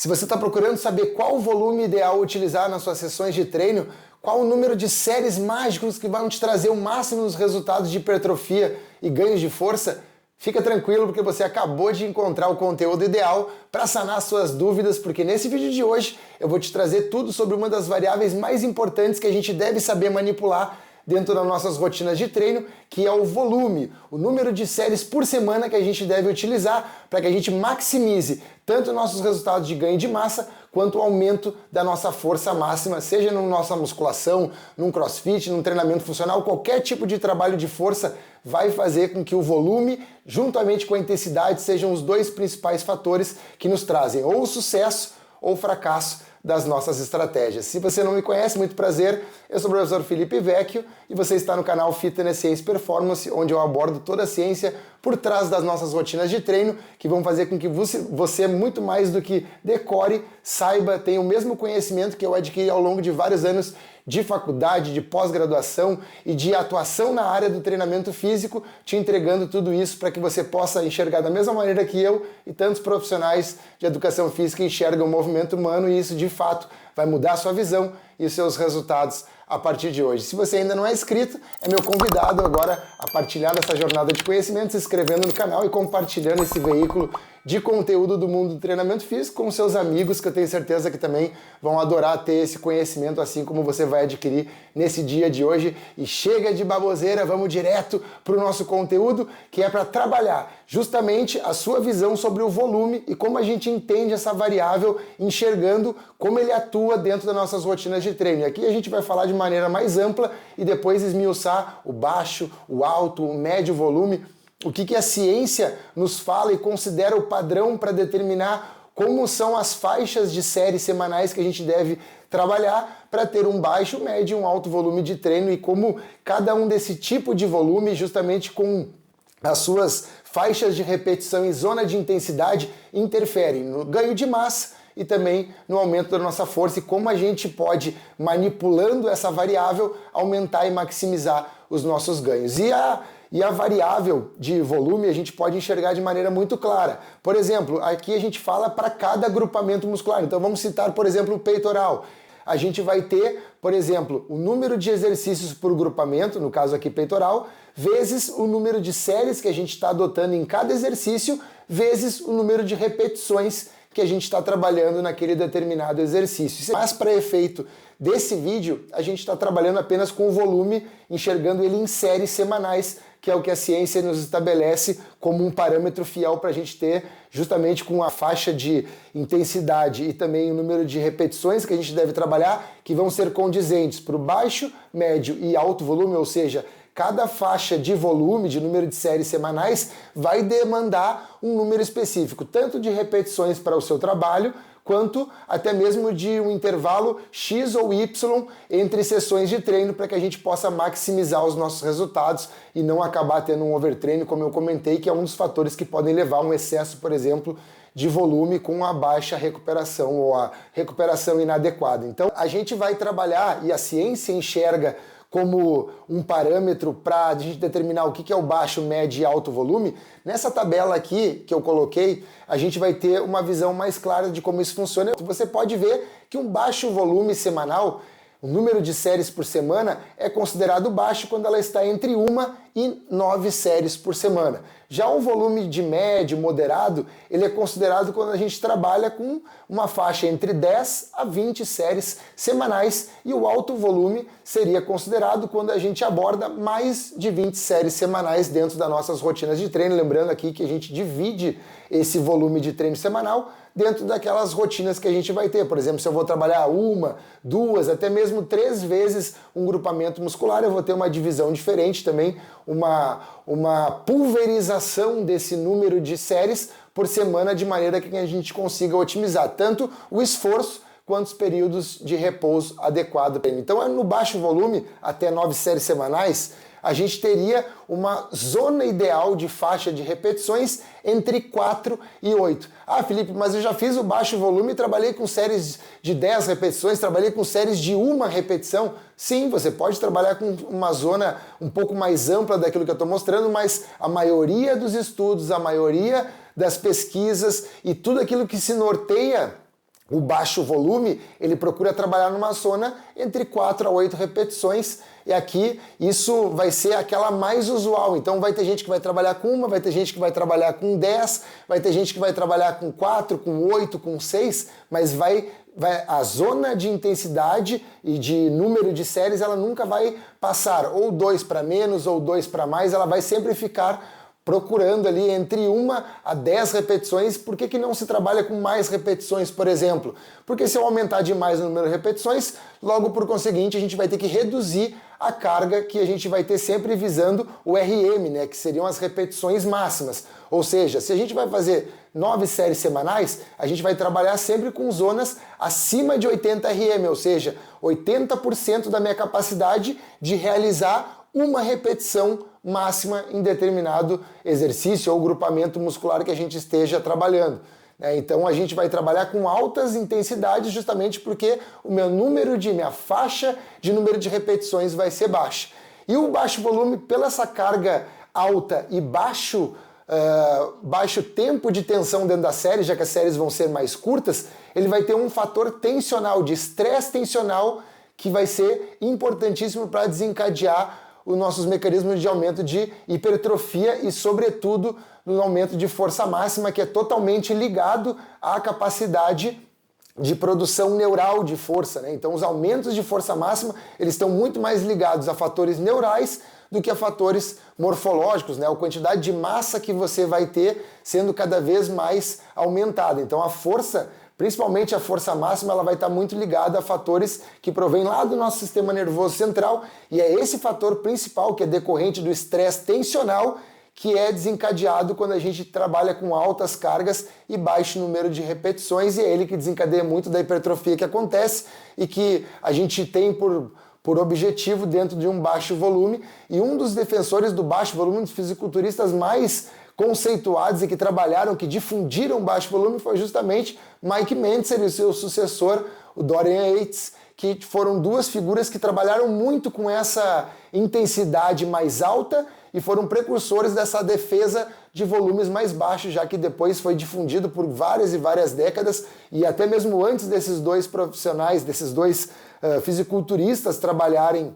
Se você está procurando saber qual o volume ideal utilizar nas suas sessões de treino, qual o número de séries mágicos que vão te trazer o máximo dos resultados de hipertrofia e ganhos de força, fica tranquilo porque você acabou de encontrar o conteúdo ideal para sanar suas dúvidas, porque nesse vídeo de hoje eu vou te trazer tudo sobre uma das variáveis mais importantes que a gente deve saber manipular dentro das nossas rotinas de treino, que é o volume, o número de séries por semana que a gente deve utilizar para que a gente maximize tanto nossos resultados de ganho de massa quanto o aumento da nossa força máxima, seja na nossa musculação, num crossfit, num treinamento funcional, qualquer tipo de trabalho de força vai fazer com que o volume, juntamente com a intensidade, sejam os dois principais fatores que nos trazem ou o sucesso ou o fracasso das nossas estratégias. Se você não me conhece, muito prazer, eu sou o professor Felipe Vecchio e você está no canal Fitness Ciência e Performance, onde eu abordo toda a ciência por trás das nossas rotinas de treino, que vão fazer com que você muito mais do que decore, saiba, tenha o mesmo conhecimento que eu adquiri ao longo de vários anos de faculdade, de pós-graduação e de atuação na área do treinamento físico, te entregando tudo isso para que você possa enxergar da mesma maneira que eu e tantos profissionais de educação física enxergam o movimento humano, e isso de fato vai mudar a sua visão e os seus resultados a partir de hoje. Se você ainda não é inscrito, é meu convidado agora a partilhar dessa jornada de conhecimento, se inscrevendo no canal e compartilhando esse veículo de conteúdo do mundo do treinamento físico com seus amigos, que eu tenho certeza que também vão adorar ter esse conhecimento, assim como você vai adquirir nesse dia de hoje. E chega de baboseira, vamos direto para o nosso conteúdo, que é para trabalhar justamente a sua visão sobre o volume e como a gente entende essa variável, enxergando como ele atua dentro das nossas rotinas de treino. E aqui a gente vai falar de maneira mais ampla e depois esmiuçar o baixo, o alto, o médio volume, o que a ciência nos fala e considera o padrão para determinar como são as faixas de séries semanais que a gente deve trabalhar para ter um baixo, médio e um alto volume de treino, e como cada um desse tipo de volume, justamente com as suas faixas de repetição e zona de intensidade, interferem no ganho de massa e também no aumento da nossa força, e como a gente pode, manipulando essa variável, aumentar e maximizar os nossos ganhos. E a variável de volume a gente pode enxergar de maneira muito clara. Por exemplo, aqui a gente fala para cada agrupamento muscular. Então vamos citar, por exemplo, o peitoral. A gente vai ter, por exemplo, o número de exercícios por grupamento, no caso aqui peitoral, vezes o número de séries que a gente está adotando em cada exercício, vezes o número de repetições que a gente está trabalhando naquele determinado exercício. Mas para efeito desse vídeo, a gente está trabalhando apenas com o volume, enxergando ele em séries semanais, que é o que a ciência nos estabelece como um parâmetro fiel para a gente ter, justamente com a faixa de intensidade e também o número de repetições que a gente deve trabalhar, que vão ser condizentes para o baixo, médio e alto volume, ou seja, cada faixa de volume, de número de séries semanais, vai demandar um número específico, tanto de repetições para o seu trabalho, quanto até mesmo de um intervalo X ou Y entre sessões de treino, para que a gente possa maximizar os nossos resultados e não acabar tendo um overtreino, como eu comentei, que é um dos fatores que podem levar a um excesso, por exemplo, de volume com a baixa recuperação ou a recuperação inadequada. Então a gente vai trabalhar, e a ciência enxerga como um parâmetro para a gente determinar o que é o baixo, médio e alto volume. Nessa tabela aqui que eu coloquei, a gente vai ter uma visão mais clara de como isso funciona. Você pode ver que um baixo volume semanal, o número de séries por semana, é considerado baixo quando ela está entre 1 e 9 séries por semana. Já um volume de médio, moderado, ele é considerado quando a gente trabalha com uma faixa entre 10 a 20 séries semanais, e o alto volume seria considerado quando a gente aborda mais de 20 séries semanais dentro das nossas rotinas de treino. Lembrando aqui que a gente divide esse volume de treino semanal dentro daquelas rotinas que a gente vai ter. Por exemplo, se eu vou trabalhar 1, 2, até mesmo 3 vezes um grupamento muscular, eu vou ter uma divisão diferente também, uma pulverização desse número de séries por semana, de maneira que a gente consiga otimizar tanto o esforço quanto os períodos de repouso adequado. Então, no baixo volume, até 9 séries semanais, a gente teria uma zona ideal de faixa de repetições entre 4 e 8. Ah, Felipe, mas eu já fiz o baixo volume e trabalhei com séries de 10 repetições, trabalhei com séries de 1 repetição. Sim, você pode trabalhar com uma zona um pouco mais ampla daquilo que eu estou mostrando, mas a maioria dos estudos, a maioria das pesquisas e tudo aquilo que se norteia O baixo volume, ele procura trabalhar numa zona entre 4 a 8 repetições, e aqui isso vai ser aquela mais usual. Então vai ter gente que vai trabalhar com uma, vai ter gente que vai trabalhar com 10, vai ter gente que vai trabalhar com 4, com 8, com 6, mas a zona de intensidade e de número de séries, ela nunca vai passar ou 2 para menos ou 2 para mais, ela vai sempre ficar procurando ali entre 1 a 10 repetições. Por que não se trabalha com mais repetições, por exemplo? Porque se eu aumentar demais o número de repetições, logo por conseguinte a gente vai ter que reduzir a carga que a gente vai ter sempre visando o RM, né, que seriam as repetições máximas. Ou seja, se a gente vai fazer 9 séries semanais, a gente vai trabalhar sempre com zonas acima de 80 RM, ou seja, 80% da minha capacidade de realizar uma repetição máxima em determinado exercício ou grupamento muscular que a gente esteja trabalhando. Então a gente vai trabalhar com altas intensidades justamente porque minha faixa de número de repetições vai ser baixa. E o baixo volume, pela essa carga alta e baixo tempo de tensão dentro da série, já que as séries vão ser mais curtas, ele vai ter um fator tensional, de estresse tensional, que vai ser importantíssimo para desencadear os nossos mecanismos de aumento de hipertrofia e, sobretudo, no aumento de força máxima, que é totalmente ligado à capacidade de produção neural de força, né? Então, os aumentos de força máxima, eles estão muito mais ligados a fatores neurais do que a fatores morfológicos, né? A quantidade de massa que você vai ter sendo cada vez mais aumentada. Então, a força, principalmente a força máxima, ela vai estar muito ligada a fatores que provêm lá do nosso sistema nervoso central, e é esse fator principal, que é decorrente do estresse tensional, que é desencadeado quando a gente trabalha com altas cargas e baixo número de repetições, e é ele que desencadeia muito da hipertrofia que acontece e que a gente tem por objetivo dentro de um baixo volume. E um dos defensores do baixo volume, dos fisiculturistas mais conceituados e que trabalharam, que difundiram baixo volume, foi justamente Mike Mentzer e o seu sucessor, o Dorian Yates, que foram duas figuras que trabalharam muito com essa intensidade mais alta e foram precursores dessa defesa de volumes mais baixos, já que depois foi difundido por várias e várias décadas, e até mesmo antes desses dois profissionais, desses dois fisiculturistas trabalharem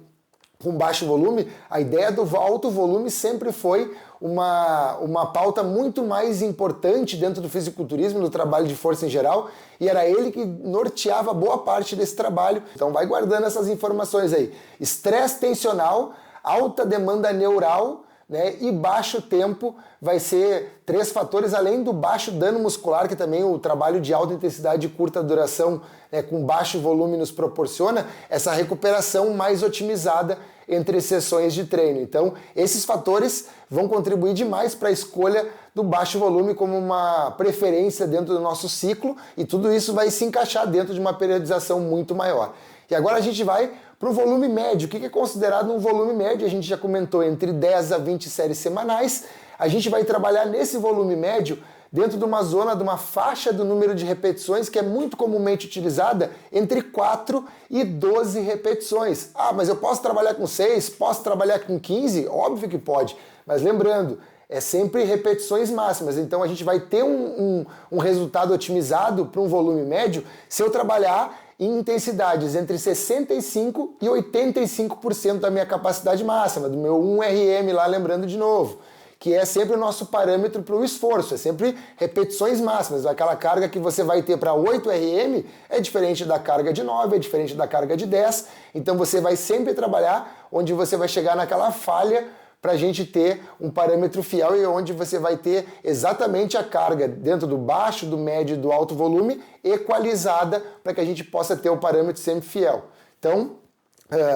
com baixo volume, a ideia do alto volume sempre foi uma pauta muito mais importante dentro do fisiculturismo, do trabalho de força em geral, e era ele que norteava boa parte desse trabalho. Então vai guardando essas informações aí. Estresse tensional, alta demanda neural, né, e baixo tempo vai ser 3 fatores, além do baixo dano muscular, que também o trabalho de alta intensidade e curta duração, né, com baixo volume nos proporciona essa recuperação mais otimizada entre sessões de treino. Então, esses fatores vão contribuir demais para a escolha do baixo volume como uma preferência dentro do nosso ciclo, e tudo isso vai se encaixar dentro de uma periodização muito maior. E agora a gente vai para o volume médio. O que é considerado um volume médio? A gente já comentou, entre 10 a 20 séries semanais. A gente vai trabalhar nesse volume médio dentro de uma zona, de uma faixa do número de repetições que é muito comumente utilizada entre 4 e 12 repetições. Ah, mas eu posso trabalhar com 6? Posso trabalhar com 15? Óbvio que pode, mas lembrando, é sempre repetições máximas. Então a gente vai ter um resultado otimizado para um volume médio se eu trabalhar em intensidades entre 65% e 85% da minha capacidade máxima, do meu 1RM lá, lembrando de novo, que é sempre o nosso parâmetro para o esforço, é sempre repetições máximas. Aquela carga que você vai ter para 8 RM é diferente da carga de 9, é diferente da carga de 10, então você vai sempre trabalhar onde você vai chegar naquela falha para a gente ter um parâmetro fiel e onde você vai ter exatamente a carga dentro do baixo, do médio e do alto volume equalizada para que a gente possa ter o parâmetro sempre fiel. Então,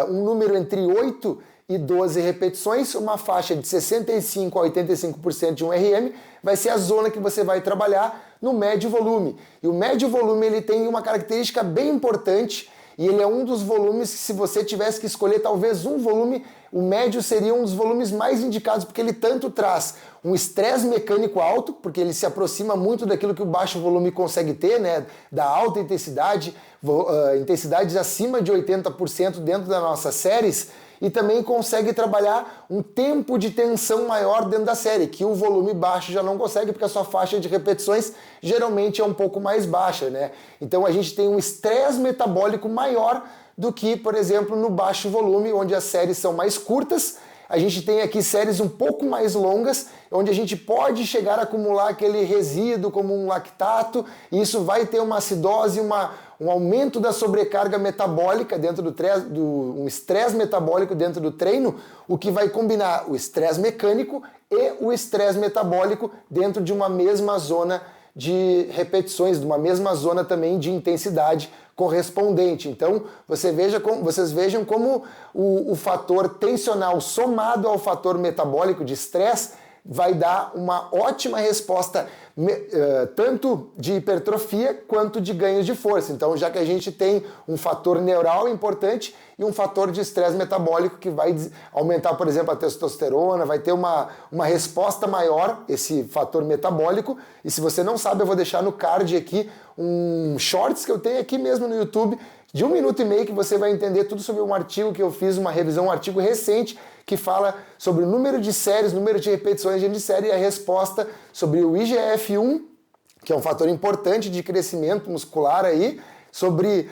um número entre 8 e 12 repetições, uma faixa de 65% a 85% de um RM, vai ser a zona que você vai trabalhar no médio volume. E o médio volume ele tem uma característica bem importante, e ele é um dos volumes que, se você tivesse que escolher talvez um volume, o médio seria um dos volumes mais indicados, porque ele tanto traz um estresse mecânico alto, porque ele se aproxima muito daquilo que o baixo volume consegue ter, né, da alta intensidade, intensidades acima de 80% dentro das nossas séries, e também consegue trabalhar um tempo de tensão maior dentro da série, que o volume baixo já não consegue, porque a sua faixa de repetições geralmente é um pouco mais baixa, né? Então a gente tem um estresse metabólico maior do que, por exemplo, no baixo volume, onde as séries são mais curtas. A gente tem aqui séries um pouco mais longas, onde a gente pode chegar a acumular aquele resíduo como um lactato, e isso vai ter uma acidose, um aumento da sobrecarga metabólica dentro um estresse metabólico dentro do treino, o que vai combinar o estresse mecânico e o estresse metabólico dentro de uma mesma zona de repetições, de uma mesma zona também de intensidade correspondente. Então, vocês vejam como o fator tensional somado ao fator metabólico de estresse vai dar uma ótima resposta tanto de hipertrofia quanto de ganhos de força. Então, já que a gente tem um fator neural importante e um fator de estresse metabólico que vai aumentar, por exemplo, a testosterona, vai ter uma resposta maior, esse fator metabólico. E se você não sabe, eu vou deixar no card aqui um shorts que eu tenho aqui mesmo no YouTube, de 1 minuto e meio, que você vai entender tudo sobre um artigo que eu fiz, uma revisão, um artigo recente, que fala sobre o número de séries, número de repetições de série e a resposta sobre o IGF-1, que é um fator importante de crescimento muscular aí, sobre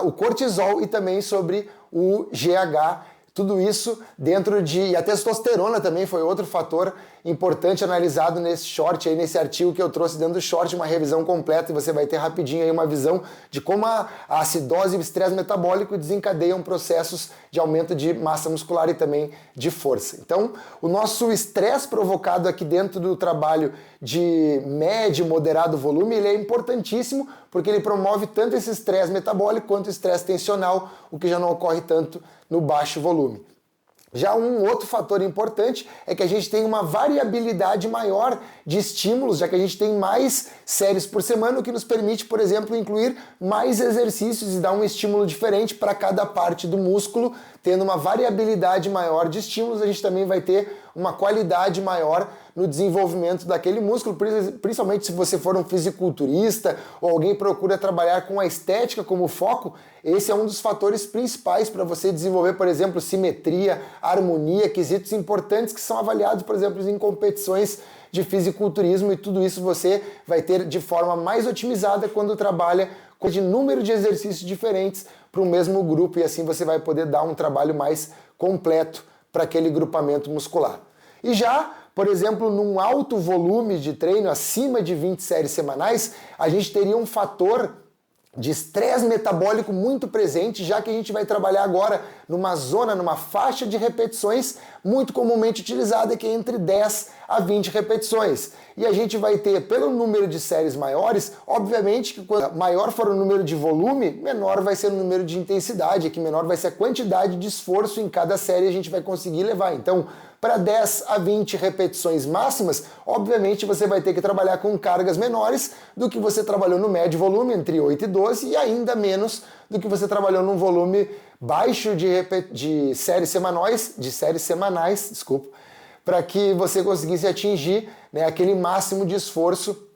o cortisol e também sobre o GH. Tudo isso dentro e a testosterona também foi outro fator importante analisado nesse short aí, nesse artigo que eu trouxe dentro do short, uma revisão completa, e você vai ter rapidinho aí uma visão de como a acidose e o estresse metabólico desencadeiam processos de aumento de massa muscular e também de força. Então, o nosso estresse provocado aqui dentro do trabalho de médio, moderado volume, ele é importantíssimo, porque ele promove tanto esse estresse metabólico quanto o estresse tensional, o que já não ocorre tanto no baixo volume. Já um outro fator importante é que a gente tem uma variabilidade maior de estímulos, já que a gente tem mais séries por semana, o que nos permite, por exemplo, incluir mais exercícios e dar um estímulo diferente para cada parte do músculo. Tendo uma variabilidade maior de estímulos, a gente também vai ter uma qualidade maior no desenvolvimento daquele músculo, principalmente se você for um fisiculturista ou alguém procura trabalhar com a estética como foco. Esse é um dos fatores principais para você desenvolver, por exemplo, simetria, harmonia, quesitos importantes que são avaliados, por exemplo, em competições de fisiculturismo, e tudo isso você vai ter de forma mais otimizada quando trabalha com de número de exercícios diferentes para o mesmo grupo, e assim você vai poder dar um trabalho mais completo para aquele grupamento muscular. E já, por exemplo, num alto volume de treino, acima de 20 séries semanais, a gente teria um fator de estresse metabólico muito presente, já que a gente vai trabalhar agora numa faixa de repetições muito comumente utilizada, que é entre 10 a 20 repetições. E a gente vai ter, pelo número de séries maiores, obviamente que quanto maior for o número de volume, menor vai ser o número de intensidade, que menor vai ser a quantidade de esforço em cada série a gente vai conseguir levar. Então, para 10 a 20 repetições máximas, obviamente você vai ter que trabalhar com cargas menores do que você trabalhou no médio volume, entre 8 e 12, e ainda menos do que você trabalhou num volume baixo de séries semanais, desculpa, para que você conseguisse atingir, né, aquele máximo de esforço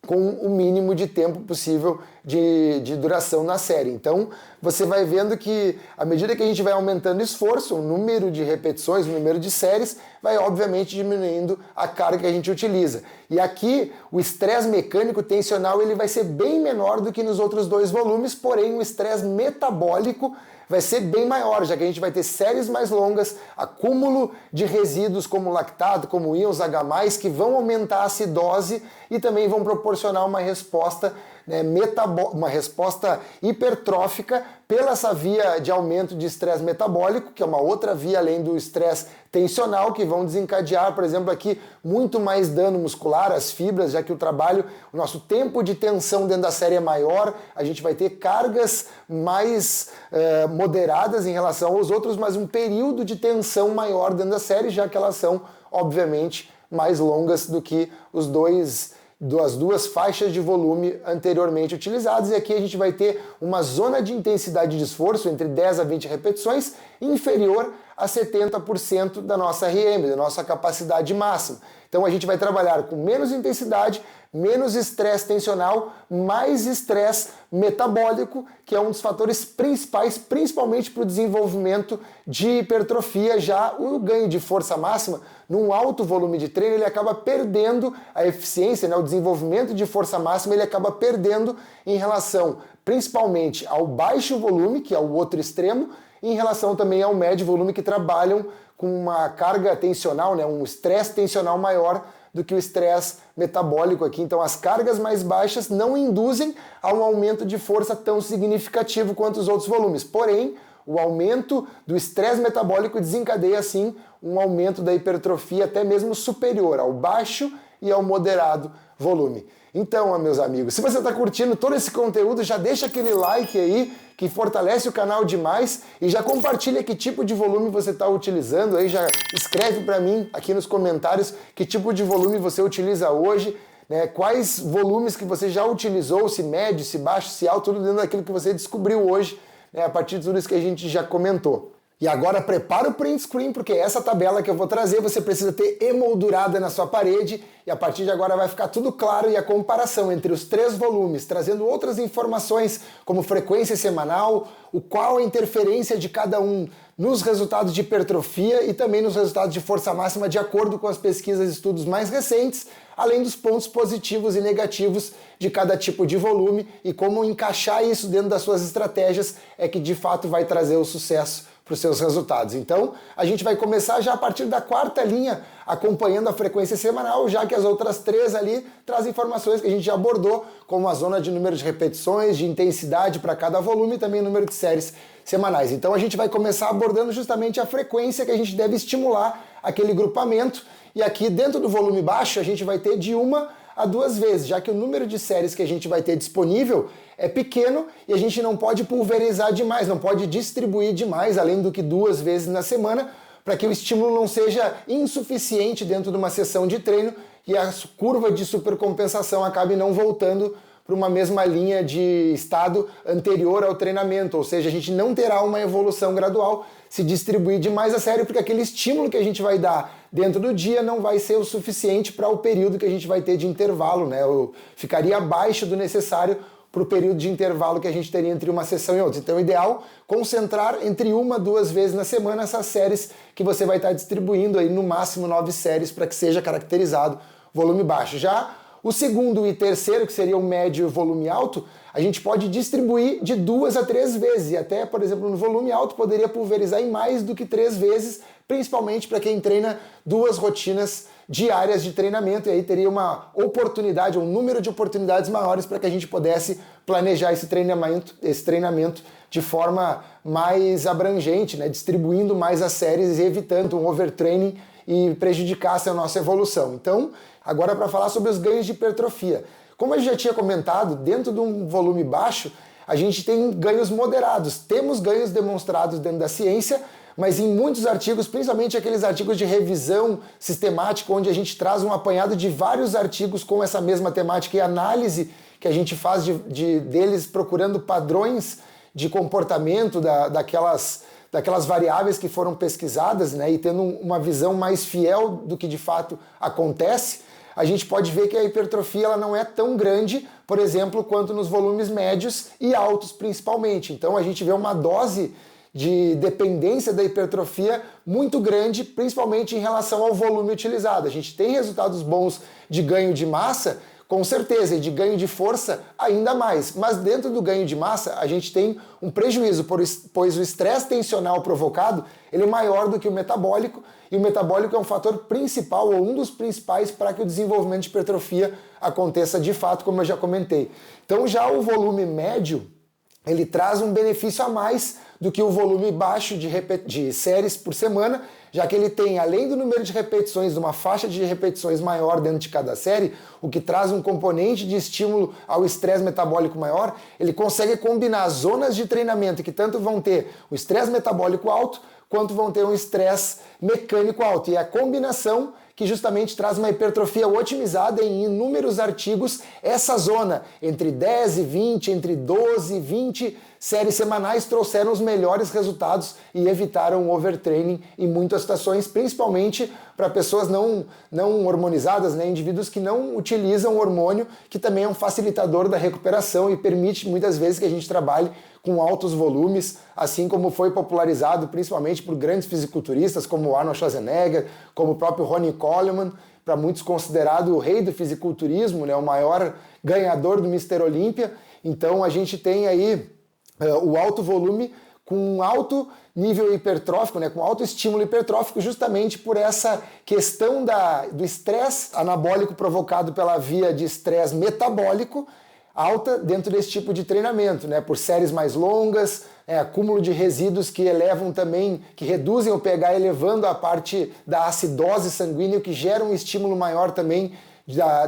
com o mínimo de tempo possível de duração na série. Então, você vai vendo que, à medida que a gente vai aumentando o esforço, o número de repetições, o número de séries, vai obviamente diminuindo a carga que a gente utiliza. E aqui, o estresse mecânico tensional ele vai ser bem menor do que nos outros dois volumes, porém o estresse metabólico vai ser bem maior, já que a gente vai ter séries mais longas, acúmulo de resíduos como lactato, como íons H+, que vão aumentar a acidose e também vão proporcionar uma resposta, né, uma resposta hipertrófica pela essa via de aumento de estresse metabólico, que é uma outra via além do estresse tensional, que vão desencadear, por exemplo, aqui muito mais dano muscular, as fibras, já que o nosso tempo de tensão dentro da série é maior, a gente vai ter cargas mais moderadas em relação aos outros, mas um período de tensão maior dentro da série, já que elas são, obviamente, mais longas do que as duas faixas de volume anteriormente utilizadas, e aqui a gente vai ter uma zona de intensidade de esforço entre 10 a 20 repetições inferior a 70% da nossa RM, da nossa capacidade máxima. Então a gente vai trabalhar com menos intensidade, menos estresse tensional, mais estresse metabólico, que é um dos fatores principais, principalmente para o desenvolvimento de hipertrofia. Já o ganho de força máxima, num alto volume de treino, ele acaba perdendo a eficiência, né? O desenvolvimento de força máxima ele acaba perdendo em relação principalmente ao baixo volume, que é o outro extremo, e em relação também ao médio volume, que trabalham com uma carga tensional, né? Um estresse tensional maior do que o estresse metabólico aqui. Então as cargas mais baixas não induzem a um aumento de força tão significativo quanto os outros volumes. Porém, o aumento do estresse metabólico desencadeia, sim, um aumento da hipertrofia até mesmo superior ao baixo e ao moderado volume. Então, meus amigos, se você está curtindo todo esse conteúdo, já deixa aquele like aí, que fortalece o canal demais, e já compartilha que tipo de volume você está utilizando, aí já escreve para mim aqui nos comentários que tipo de volume você utiliza hoje, né? Quais volumes que você já utilizou, se médio, se baixo, se alto, tudo dentro daquilo que você descobriu hoje, né? A partir de tudo isso que a gente já comentou. E agora prepara o print screen, porque essa tabela que eu vou trazer você precisa ter emoldurada na sua parede, e a partir de agora vai ficar tudo claro, e a comparação entre os 3 volumes, trazendo outras informações como frequência semanal, qual a interferência de cada um nos resultados de hipertrofia e também nos resultados de força máxima, de acordo com as pesquisas e estudos mais recentes, além dos pontos positivos e negativos de cada tipo de volume, e como encaixar isso dentro das suas estratégias é que de fato vai trazer o sucesso para os seus resultados. Então, a gente vai começar já a partir da 4ª linha, acompanhando a frequência semanal, já que as outras 3 ali trazem informações que a gente já abordou, como a zona de número de repetições, de intensidade para cada volume e também o número de séries semanais. Então, a gente vai começar abordando justamente a frequência que a gente deve estimular aquele grupamento, e aqui dentro do volume baixo a gente vai ter de 1 a 2 vezes, já que o número de séries que a gente vai ter disponível é pequeno e a gente não pode pulverizar demais, não pode distribuir demais, além do que 2 vezes na semana, para que o estímulo não seja insuficiente dentro de uma sessão de treino e a curva de supercompensação acabe não voltando para uma mesma linha de estado anterior ao treinamento, ou seja, a gente não terá uma evolução gradual se distribuir demais a sério, porque aquele estímulo que a gente vai dar dentro do dia não vai ser o suficiente para o período que a gente vai ter de intervalo, né? Ficaria abaixo do necessário para o período de intervalo que a gente teria entre uma sessão e outra. Então é ideal concentrar entre 1 a 2 vezes na semana essas séries que você vai estar distribuindo aí no máximo 9 séries para que seja caracterizado volume baixo. Já o segundo e terceiro, que seria o médio e o volume alto, a gente pode distribuir de 2 a 3 vezes, e até, por exemplo, no volume alto poderia pulverizar em mais do que 3 vezes, principalmente para quem treina 2 rotinas diárias de treinamento, e aí teria uma oportunidade, um número de oportunidades maiores para que a gente pudesse planejar esse treinamento de forma mais abrangente, né? Distribuindo mais as séries e evitando um overtraining e prejudicasse a nossa evolução. Então, agora para falar sobre os ganhos de hipertrofia. Como eu já tinha comentado, dentro de um volume baixo, a gente tem ganhos moderados. Temos ganhos demonstrados dentro da ciência, mas em muitos artigos, principalmente aqueles artigos de revisão sistemática, onde a gente traz um apanhado de vários artigos com essa mesma temática e análise que a gente faz deles procurando padrões de comportamento daquelas variáveis que foram pesquisadas, né, e tendo uma visão mais fiel do que de fato acontece, a gente pode ver que a hipertrofia ela não é tão grande, por exemplo, quanto nos volumes médios e altos principalmente. Então a gente vê uma dose de dependência da hipertrofia muito grande, principalmente em relação ao volume utilizado. A gente tem resultados bons de ganho de massa, com certeza, e de ganho de força ainda mais. Mas dentro do ganho de massa, a gente tem um prejuízo, pois o estresse tensional provocado ele é maior do que o metabólico, e o metabólico é um fator principal, ou um dos principais, para que o desenvolvimento de hipertrofia aconteça de fato, como eu já comentei. Então já o volume médio, ele traz um benefício a mais do que o volume baixo de séries por semana, já que ele tem, além do número de repetições, uma faixa de repetições maior dentro de cada série, o que traz um componente de estímulo ao estresse metabólico maior, ele consegue combinar zonas de treinamento que tanto vão ter o estresse metabólico alto, quanto vão ter um estresse mecânico alto. E é a combinação que justamente traz uma hipertrofia otimizada em inúmeros artigos, essa zona entre 10 e 20, entre 12 e 20 séries semanais trouxeram os melhores resultados e evitaram o overtraining em muitas situações, principalmente para pessoas não hormonizadas, né, indivíduos que não utilizam o hormônio, que também é um facilitador da recuperação e permite muitas vezes que a gente trabalhe com altos volumes, assim como foi popularizado principalmente por grandes fisiculturistas como Arnold Schwarzenegger, como o próprio Ronnie Coleman, para muitos considerado o rei do fisiculturismo, né, o maior ganhador do Mr. Olympia. Então a gente tem aí o alto volume com alto nível hipertrófico, né, com alto estímulo hipertrófico, justamente por essa questão do estresse anabólico provocado pela via de estresse metabólico alta dentro desse tipo de treinamento, né, por séries mais longas, acúmulo de resíduos que elevam também, que reduzem o pH, elevando a parte da acidose sanguínea, que gera um estímulo maior também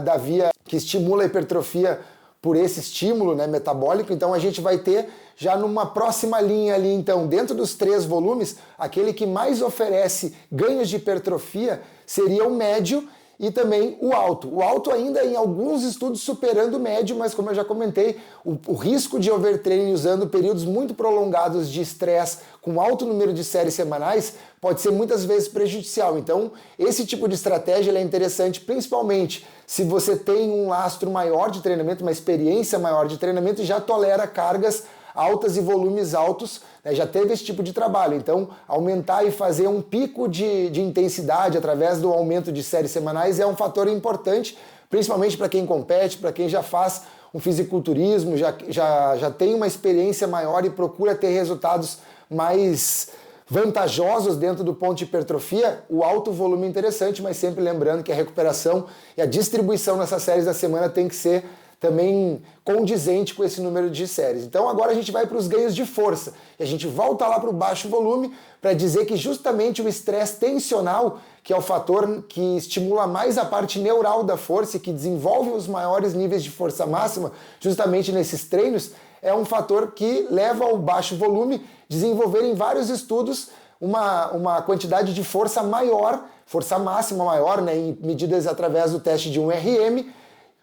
da via que estimula a hipertrofia por esse estímulo, né, metabólico. Então a gente vai ter já numa próxima linha ali, então, dentro dos 3 volumes, aquele que mais oferece ganhos de hipertrofia seria o médio e também o alto. O alto ainda em alguns estudos superando o médio, mas como eu já comentei, o risco de overtraining usando períodos muito prolongados de estresse com alto número de séries semanais pode ser muitas vezes prejudicial. Então, esse tipo de estratégia é interessante principalmente se você tem um lastro maior de treinamento, uma experiência maior de treinamento e já tolera cargas altas e volumes altos, né, já teve esse tipo de trabalho. Então, aumentar e fazer um pico de intensidade através do aumento de séries semanais é um fator importante, principalmente para quem compete, para quem já faz um fisiculturismo, já tem uma experiência maior e procura ter resultados mais vantajosos dentro do ponto de hipertrofia. O alto volume é interessante, mas sempre lembrando que a recuperação e a distribuição nessas séries da semana tem que ser também condizente com esse número de séries. Então agora a gente vai para os ganhos de força. E a gente volta lá para o baixo volume para dizer que justamente o estresse tensional, que é o fator que estimula mais a parte neural da força e que desenvolve os maiores níveis de força máxima, justamente nesses treinos, é um fator que leva ao baixo volume desenvolver em vários estudos uma quantidade de força maior, força máxima maior, né, em medidas através do teste de 1RM,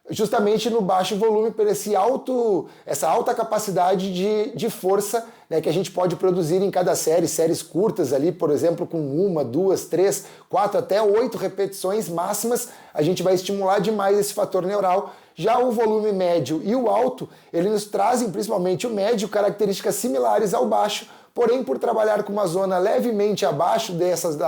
justamente no baixo volume, por essa alta capacidade de força, né, que a gente pode produzir em cada série, séries curtas ali, por exemplo, com 1, 2, 3, 4, até 8 repetições máximas, a gente vai estimular demais esse fator neural. Já o volume médio e o alto, eles nos trazem, principalmente o médio, características similares ao baixo, porém por trabalhar com uma zona levemente abaixo dessas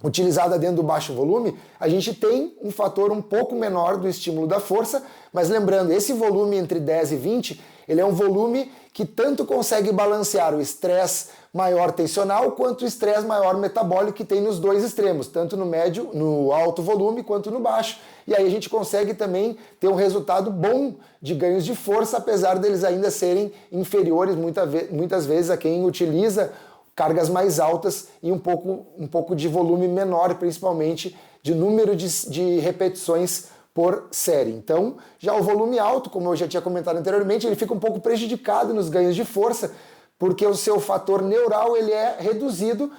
utilizada dentro do baixo volume, a gente tem um fator um pouco menor do estímulo da força, mas lembrando, esse volume entre 10 e 20, ele é um volume que tanto consegue balancear o estresse maior tensional quanto o estresse maior metabólico que tem nos dois extremos, tanto no médio, no alto volume quanto no baixo. E aí a gente consegue também ter um resultado bom de ganhos de força, apesar deles ainda serem inferiores muitas vezes a quem utiliza cargas mais altas e um pouco de volume menor, principalmente de número de repetições por série. Então, já o volume alto, como eu já tinha comentado anteriormente, ele fica um pouco prejudicado nos ganhos de força, porque o seu fator neural ele é reduzido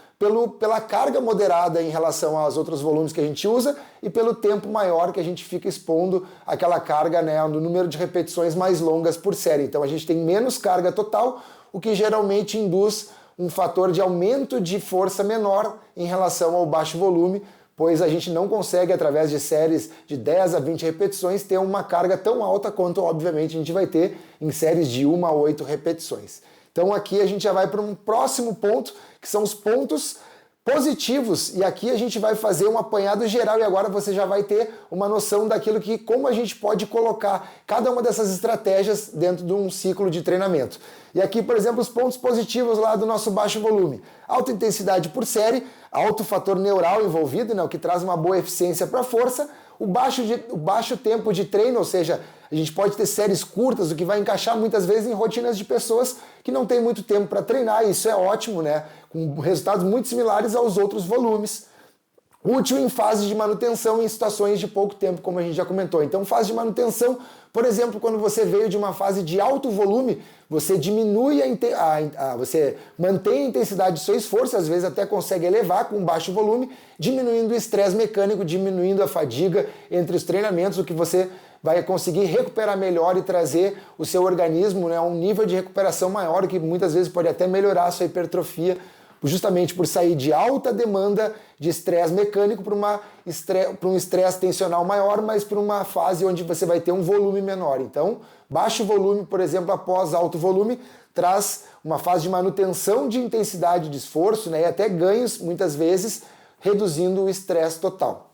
pela carga moderada em relação aos outros volumes que a gente usa e pelo tempo maior que a gente fica expondo aquela carga, né, no número de repetições mais longas por série. Então a gente tem menos carga total, o que geralmente induz um fator de aumento de força menor em relação ao baixo volume, pois a gente não consegue, através de séries de 10 a 20 repetições, ter uma carga tão alta quanto, obviamente, a gente vai ter em séries de 1 a 8 repetições. Então aqui a gente já vai para um próximo ponto, que são os pontos positivos, e aqui a gente vai fazer um apanhado geral e agora você já vai ter uma noção daquilo que, como a gente pode colocar cada uma dessas estratégias dentro de um ciclo de treinamento. E aqui, por exemplo, os pontos positivos lá do nosso baixo volume. Alta intensidade por série, alto fator neural envolvido, né, o que traz uma boa eficiência para a força, o baixo tempo de treino, ou seja, a gente pode ter séries curtas, o que vai encaixar muitas vezes em rotinas de pessoas que não têm muito tempo para treinar, e isso é ótimo, né? Com resultados muito similares aos outros volumes. Útil em fase de manutenção em situações de pouco tempo, como a gente já comentou. Então, fase de manutenção, por exemplo, quando você veio de uma fase de alto volume, você diminui você mantém a intensidade do seu esforço, às vezes até consegue elevar com baixo volume, diminuindo o estresse mecânico, diminuindo a fadiga entre os treinamentos, o que você vai conseguir recuperar melhor e trazer o seu organismo, né, a um nível de recuperação maior, que muitas vezes pode até melhorar a sua hipertrofia justamente por sair de alta demanda de estresse mecânico para um estresse tensional maior, mas para uma fase onde você vai ter um volume menor. Então, baixo volume, por exemplo, após alto volume, traz uma fase de manutenção de intensidade de esforço, né, e até ganhos, muitas vezes, reduzindo o estresse total.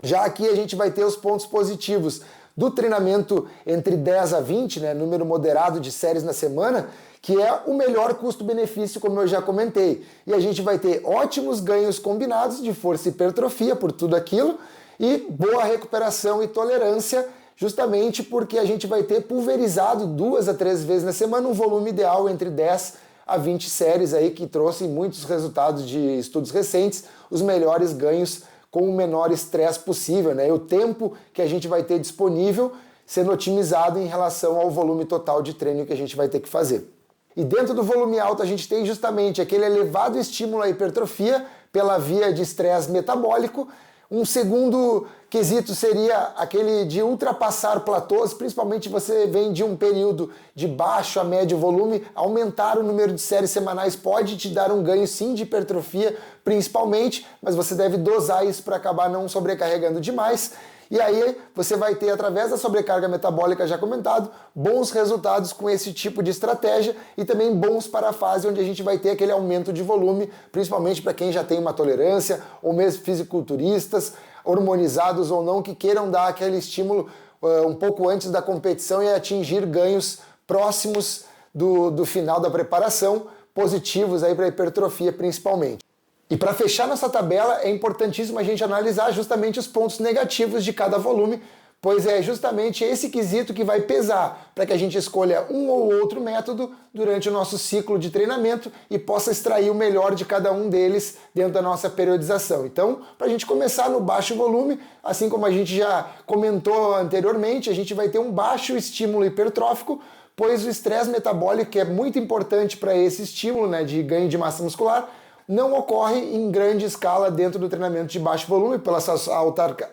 Já aqui a gente vai ter os pontos positivos do treinamento entre 10 a 20, né, número moderado de séries na semana, que é o melhor custo-benefício, como eu já comentei. E a gente vai ter ótimos ganhos combinados de força e hipertrofia por tudo aquilo e boa recuperação e tolerância, justamente porque a gente vai ter pulverizado 2 a 3 vezes na semana um volume ideal entre 10 a 20 séries aí, que trouxe muitos resultados de estudos recentes, os melhores ganhos com o menor estresse possível, né? E o tempo que a gente vai ter disponível sendo otimizado em relação ao volume total de treino que a gente vai ter que fazer. E dentro do volume alto a gente tem justamente aquele elevado estímulo à hipertrofia pela via de estresse metabólico. Um segundo quesito seria aquele de ultrapassar platôs, principalmente você vem de um período de baixo a médio volume, aumentar o número de séries semanais pode te dar um ganho sim de hipertrofia, principalmente, mas você deve dosar isso para acabar não sobrecarregando demais. E aí você vai ter, através da sobrecarga metabólica já comentado, bons resultados com esse tipo de estratégia e também bons para a fase onde a gente vai ter aquele aumento de volume, principalmente para quem já tem uma tolerância, ou mesmo fisiculturistas, hormonizados ou não, que queiram dar aquele estímulo um pouco antes da competição e atingir ganhos próximos do final da preparação, positivos aí para a hipertrofia principalmente. E para fechar nossa tabela, é importantíssimo a gente analisar justamente os pontos negativos de cada volume, pois é justamente esse quesito que vai pesar para que a gente escolha um ou outro método durante o nosso ciclo de treinamento e possa extrair o melhor de cada um deles dentro da nossa periodização. Então, para a gente começar no baixo volume, assim como a gente já comentou anteriormente, a gente vai ter um baixo estímulo hipertrófico, pois o estresse metabólico, que é muito importante para esse estímulo, né, de ganho de massa muscular, não ocorre em grande escala dentro do treinamento de baixo volume, pelas suas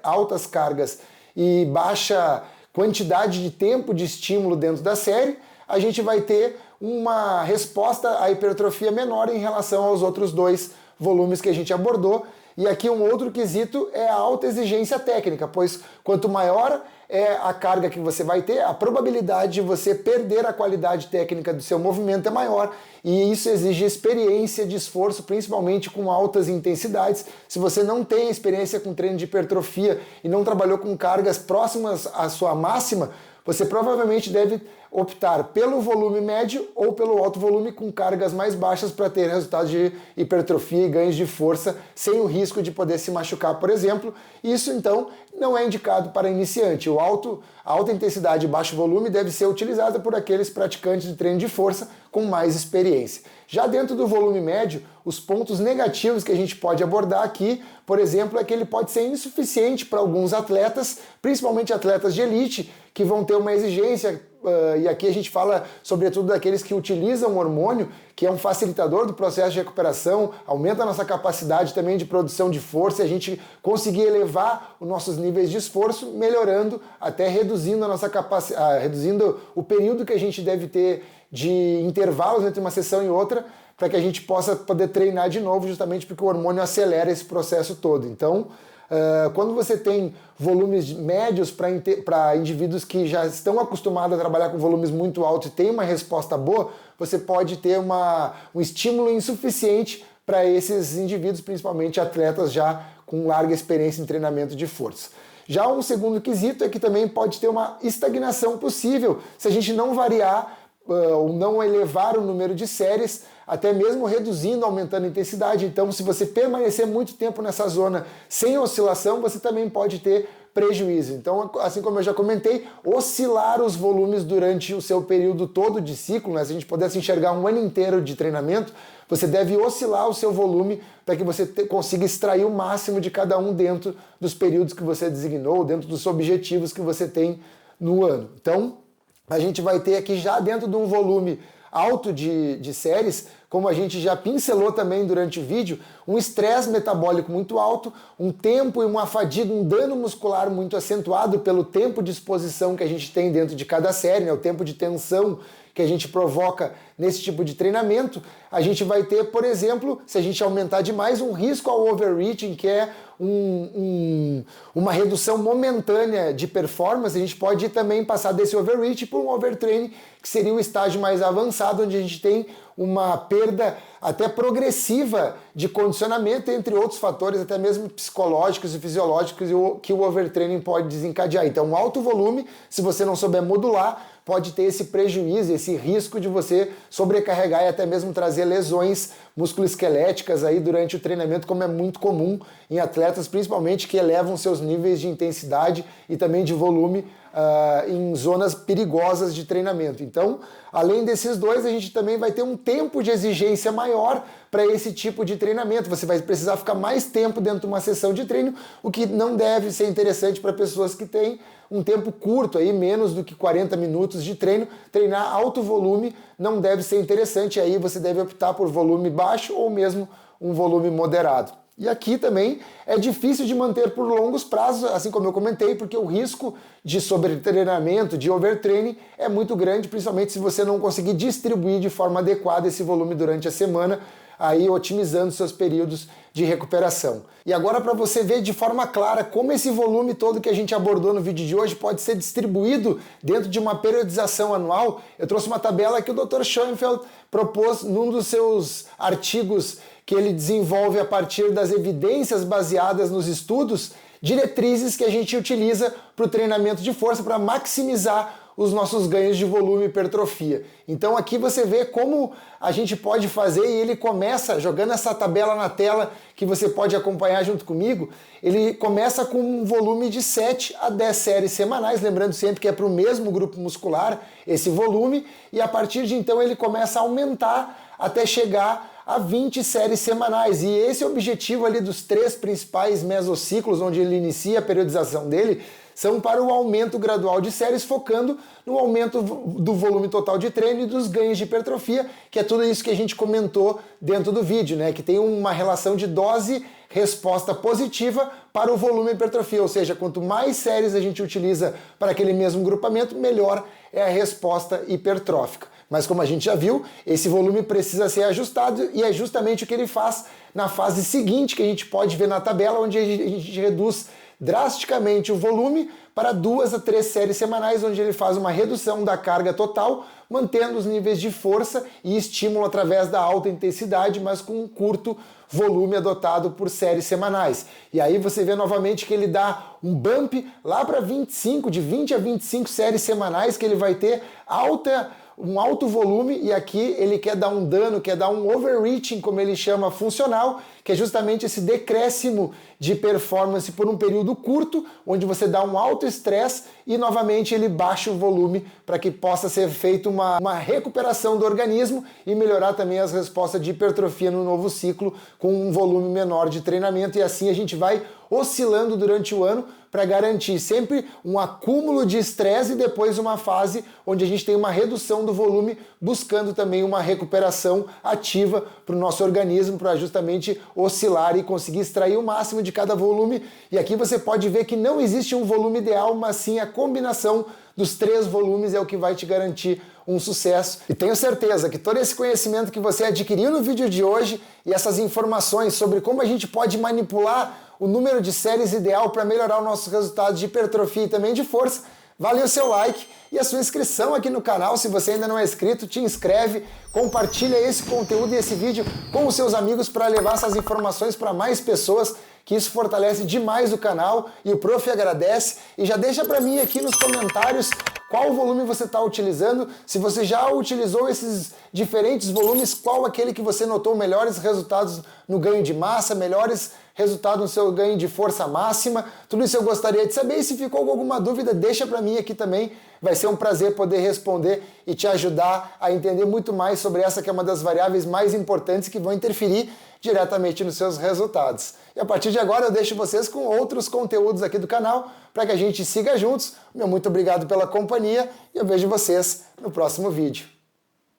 altas cargas e baixa quantidade de tempo de estímulo dentro da série. A gente vai ter uma resposta à hipertrofia menor em relação aos outros dois volumes que a gente abordou. E aqui um outro quesito é a alta exigência técnica, pois quanto maior é a carga que você vai ter, a probabilidade de você perder a qualidade técnica do seu movimento é maior, e isso exige experiência de esforço, principalmente com altas intensidades. Se você não tem experiência com treino de hipertrofia e não trabalhou com cargas próximas à sua máxima, você provavelmente deve optar pelo volume médio ou pelo alto volume com cargas mais baixas para ter resultados de hipertrofia e ganhos de força sem o risco de poder se machucar, por exemplo. Isso então não é indicado para iniciante. A alta intensidade e baixo volume deve ser utilizada por aqueles praticantes de treino de força com mais experiência. Já dentro do volume médio, os pontos negativos que a gente pode abordar aqui, por exemplo, é que ele pode ser insuficiente para alguns atletas, principalmente atletas de elite, que vão ter uma exigência, e aqui a gente fala sobretudo daqueles que utilizam o hormônio, que é um facilitador do processo de recuperação, aumenta a nossa capacidade também de produção de força e a gente conseguir elevar os nossos níveis de esforço, melhorando, até reduzindo a nossa capacidade, reduzindo o período que a gente deve ter de intervalos entre uma sessão e outra, para que a gente possa poder treinar de novo, justamente porque o hormônio acelera esse processo todo. Então, quando você tem volumes médios para indivíduos que já estão acostumados a trabalhar com volumes muito altos e tem uma resposta boa, você pode ter um estímulo insuficiente para esses indivíduos, principalmente atletas já com larga experiência em treinamento de força. Já um segundo quesito é que também pode ter uma estagnação possível se a gente não variar ou não elevar o número de séries, até mesmo reduzindo, aumentando a intensidade. Então, se você permanecer muito tempo nessa zona sem oscilação, você também pode ter prejuízo. Então, assim como eu já comentei, oscilar os volumes durante o seu período todo de ciclo, né? Se a gente pudesse enxergar um ano inteiro de treinamento, você deve oscilar o seu volume para que você consiga extrair o máximo de cada um dentro dos períodos que você designou, dentro dos objetivos que você tem no ano. Então, a gente vai ter aqui já dentro de um volume alto de séries, como a gente já pincelou também durante o vídeo, um estresse metabólico muito alto, um tempo e uma fadiga, um dano muscular muito acentuado pelo tempo de exposição que a gente tem dentro de cada série, né? O tempo de tensão que a gente provoca nesse tipo de treinamento, a gente vai ter, por exemplo, se a gente aumentar demais, um risco ao overreaching, que é uma redução momentânea de performance. A gente pode também passar desse overreach para um overtraining, que seria o estágio mais avançado, onde a gente tem uma perda até progressiva de condicionamento, entre outros fatores, até mesmo psicológicos e fisiológicos, que o overtraining pode desencadear. Então, um alto volume, se você não souber modular, pode ter esse prejuízo, esse risco de você sobrecarregar e até mesmo trazer lesões musculoesqueléticas aí durante o treinamento, como é muito comum em atletas, principalmente que elevam seus níveis de intensidade e também de volume em zonas perigosas de treinamento. Então, além desses dois, a gente também vai ter um tempo de exigência maior para esse tipo de treinamento. Você vai precisar ficar mais tempo dentro de uma sessão de treino, o que não deve ser interessante para pessoas que têm um tempo curto, aí, menos do que 40 minutos de treino. Treinar alto volume não deve ser interessante, aí você deve optar por volume baixo ou mesmo um volume moderado. E aqui também é difícil de manter por longos prazos, assim como eu comentei, porque o risco de sobretreinamento, de overtraining, é muito grande, principalmente se você não conseguir distribuir de forma adequada esse volume durante a semana, aí otimizando seus períodos de recuperação. E agora, para você ver de forma clara como esse volume todo que a gente abordou no vídeo de hoje pode ser distribuído dentro de uma periodização anual, eu trouxe uma tabela que o Dr. Schoenfeld propôs num dos seus artigos que ele desenvolve a partir das evidências baseadas nos estudos, diretrizes que a gente utiliza para o treinamento de força para maximizar os nossos ganhos de volume e hipertrofia. Então aqui você vê como a gente pode fazer, e ele começa jogando essa tabela na tela que você pode acompanhar junto comigo. Ele começa com um volume de 7 a 10 séries semanais, lembrando sempre que é para o mesmo grupo muscular esse volume, e a partir de então ele começa a aumentar até chegar a 20 séries semanais. E esse objetivo ali dos 3 principais mesociclos, onde ele inicia a periodização dele, são para o aumento gradual de séries, focando no aumento do volume total de treino e dos ganhos de hipertrofia, que é tudo isso que a gente comentou dentro do vídeo, né? Que tem uma relação de dose-resposta positiva para o volume e hipertrofia, ou seja, quanto mais séries a gente utiliza para aquele mesmo grupamento, melhor é a resposta hipertrófica. Mas como a gente já viu, esse volume precisa ser ajustado, e é justamente o que ele faz na fase seguinte, que a gente pode ver na tabela, onde a gente reduz drasticamente o volume para 2 a 3 séries semanais, onde ele faz uma redução da carga total, mantendo os níveis de força e estímulo através da alta intensidade, mas com um curto volume adotado por séries semanais. E aí você vê novamente que ele dá um bump lá para 25, de 20 a 25 séries semanais, que ele vai ter um alto volume, e aqui ele quer dar um dano, quer dar um overreaching, como ele chama, funcional, que é justamente esse decréscimo de performance por um período curto, onde você dá um alto estresse e novamente ele baixa o volume para que possa ser feita uma recuperação do organismo e melhorar também as respostas de hipertrofia no novo ciclo com um volume menor de treinamento, e assim a gente vai oscilando durante o ano para garantir sempre um acúmulo de estresse e depois uma fase onde a gente tem uma redução do volume, buscando também uma recuperação ativa para o nosso organismo, para justamente oscilar e conseguir extrair o máximo de cada volume. E aqui você pode ver que não existe um volume ideal, mas sim a combinação dos 3 volumes é o que vai te garantir um sucesso. E tenho certeza que todo esse conhecimento que você adquiriu no vídeo de hoje e essas informações sobre como a gente pode manipular o número de séries ideal para melhorar os nossos resultados de hipertrofia e também de força, vale o seu like e a sua inscrição aqui no canal. Se você ainda não é inscrito, te inscreve, compartilha esse conteúdo e esse vídeo com os seus amigos para levar essas informações para mais pessoas, que isso fortalece demais o canal e o Prof agradece. E já deixa para mim aqui nos comentários qual volume você está utilizando, se você já utilizou esses diferentes volumes, qual aquele que você notou melhores resultados no ganho de massa, melhores resultados no seu ganho de força máxima. Tudo isso eu gostaria de saber, e se ficou com alguma dúvida, deixa para mim aqui também. Vai ser um prazer poder responder e te ajudar a entender muito mais sobre essa que é uma das variáveis mais importantes que vão interferir diretamente nos seus resultados. E a partir de agora eu deixo vocês com outros conteúdos aqui do canal para que a gente siga juntos. Meu muito obrigado pela companhia e eu vejo vocês no próximo vídeo.